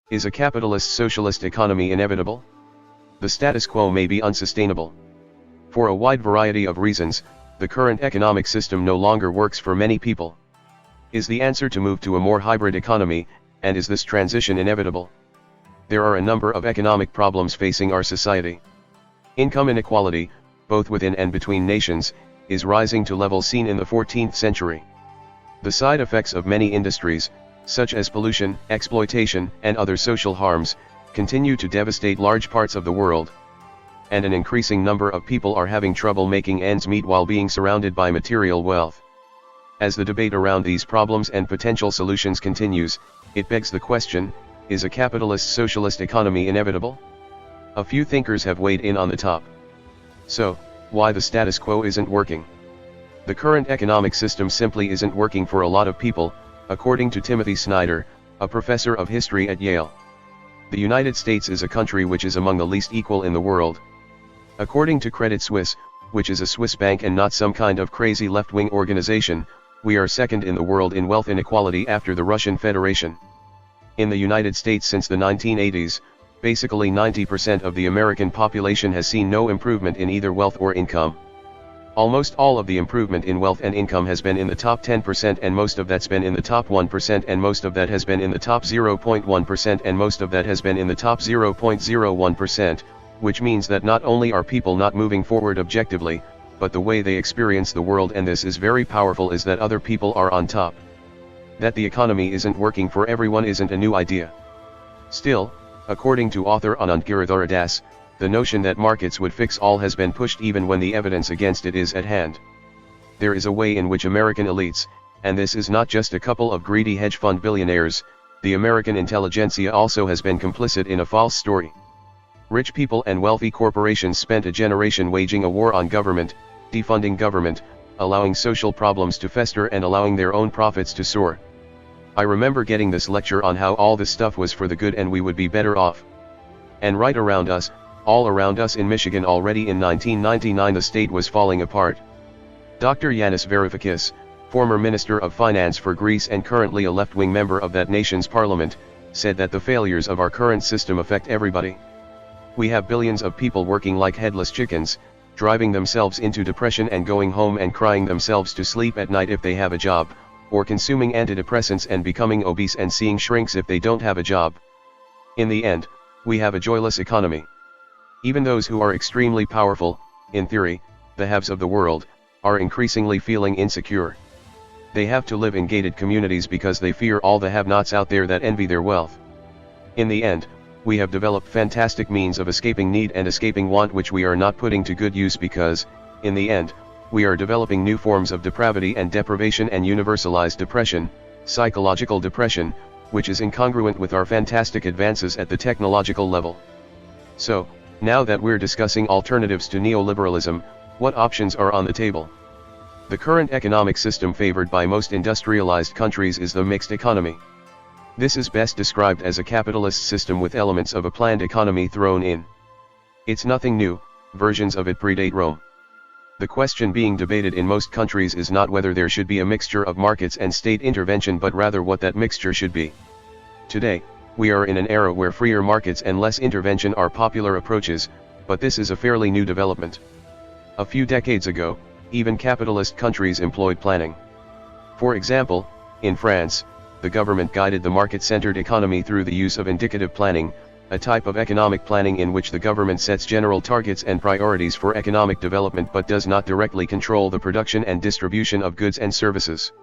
Is a capitalist-socialist economy inevitable? The status quo may be unsustainable. For a wide variety of reasons, the current economic system no longer works for many people. Is the answer to move to a more hybrid economy, and is this transition inevitable? There are a number of economic problems facing our society. Income inequality, both within and between nations, is rising to levels seen in the 14th century. The side effects of many industries, such as pollution, exploitation, and other social harms, continue to devastate large parts of the world. And an increasing number of people are having trouble making ends meet while being surrounded by material wealth. As the debate around these problems and potential solutions continues, it begs the question, is a capitalist-socialist economy inevitable? A few thinkers have weighed in on the top. So, why the status quo isn't working? The current economic system simply isn't working for a lot of people, according to Timothy Snyder, a professor of history at Yale. The United States is a country which is among the least equal in the world. According to Credit Suisse, which is a Swiss bank and not some kind of crazy left-wing organization, we are second in the world in wealth inequality after the Russian Federation. In the United States since the 1980s, basically 90% of the American population has seen no improvement in either wealth or income. Almost all of the improvement in wealth and income has been in the top 10%, and most of that's been in the top 1%, and most of that has been in the top 0.1%, and most of that has been in the top 0.01%, which means that not only are people not moving forward objectively, but the way they experience the world, and this is very powerful, is that other people are on top. That the economy isn't working for everyone isn't a new idea. Still, according to author Anand Giridharadas, the notion that markets would fix all has been pushed even when the evidence against it is at hand. There is a way in which American elites, and this is not just a couple of greedy hedge fund billionaires, the American intelligentsia also has been complicit in a false story. Rich people and wealthy corporations spent a generation waging a war on government, defunding government, allowing social problems to fester and allowing their own profits to soar. I remember getting this lecture on how all this stuff was for the good and we would be better off. And right around us, all around us in Michigan already in 1999 the state was falling apart. Dr. Yanis Varoufakis, former Minister of Finance for Greece and currently a left-wing member of that nation's parliament, said that the failures of our current system affect everybody. We have billions of people working like headless chickens, driving themselves into depression and going home and crying themselves to sleep at night if they have a job, or consuming antidepressants and becoming obese and seeing shrinks if they don't have a job. In the end, we have a joyless economy. Even those who are extremely powerful, in theory, the haves of the world, are increasingly feeling insecure. They have to live in gated communities because they fear all the have-nots out there that envy their wealth. In the end, we have developed fantastic means of escaping need and escaping want which we are not putting to good use because, in the end, we are developing new forms of depravity and deprivation and universalized depression, psychological depression, which is incongruent with our fantastic advances at the technological level. So, now that we're discussing alternatives to neoliberalism, what options are on the table? The current economic system favored by most industrialized countries is the mixed economy. This is best described as a capitalist system with elements of a planned economy thrown in. It's nothing new, versions of it predate Rome. The question being debated in most countries is not whether there should be a mixture of markets and state intervention but rather what that mixture should be. Today, we are in an era where freer markets and less intervention are popular approaches, but this is a fairly new development. A few decades ago, even capitalist countries employed planning. For example, in France, the government guided the market-centered economy through the use of indicative planning, a type of economic planning in which the government sets general targets and priorities for economic development but does not directly control the production and distribution of goods and services.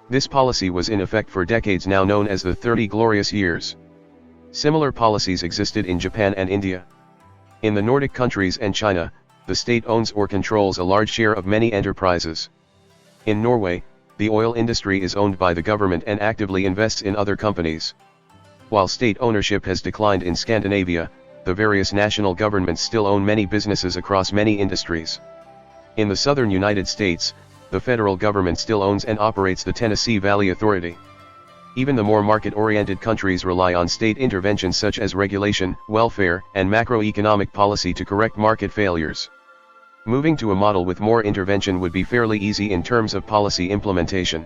This policy was in effect for decades now, known as the 30 Glorious Years. Similar policies existed in Japan and India. In the Nordic countries and China, the state owns or controls a large share of many enterprises. In Norway, the oil industry is owned by the government and actively invests in other companies. While state ownership has declined in Scandinavia, the various national governments still own many businesses across many industries. In the southern United States, the federal government still owns and operates the Tennessee Valley Authority. Even the more market-oriented countries rely on state interventions such as regulation, welfare, and macroeconomic policy to correct market failures. Moving to a model with more intervention would be fairly easy in terms of policy implementation.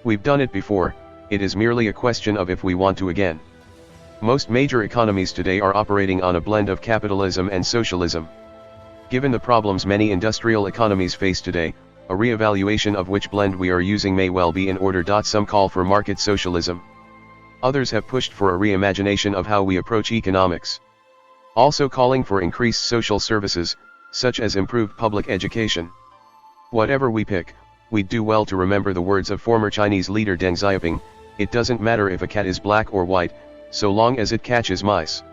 We've done it before, it is merely a question of if we want to again. Most major economies today are operating on a blend of capitalism and socialism. Given the problems many industrial economies face today, a reevaluation of which blend we are using may well be in order. Some call for market socialism. Others have pushed for a reimagination of how we approach economics. Also calling for increased social services, such as improved public education. Whatever we pick, we'd do well to remember the words of former Chinese leader Deng Xiaoping: "It doesn't matter if a cat is black or white, so long as it catches mice."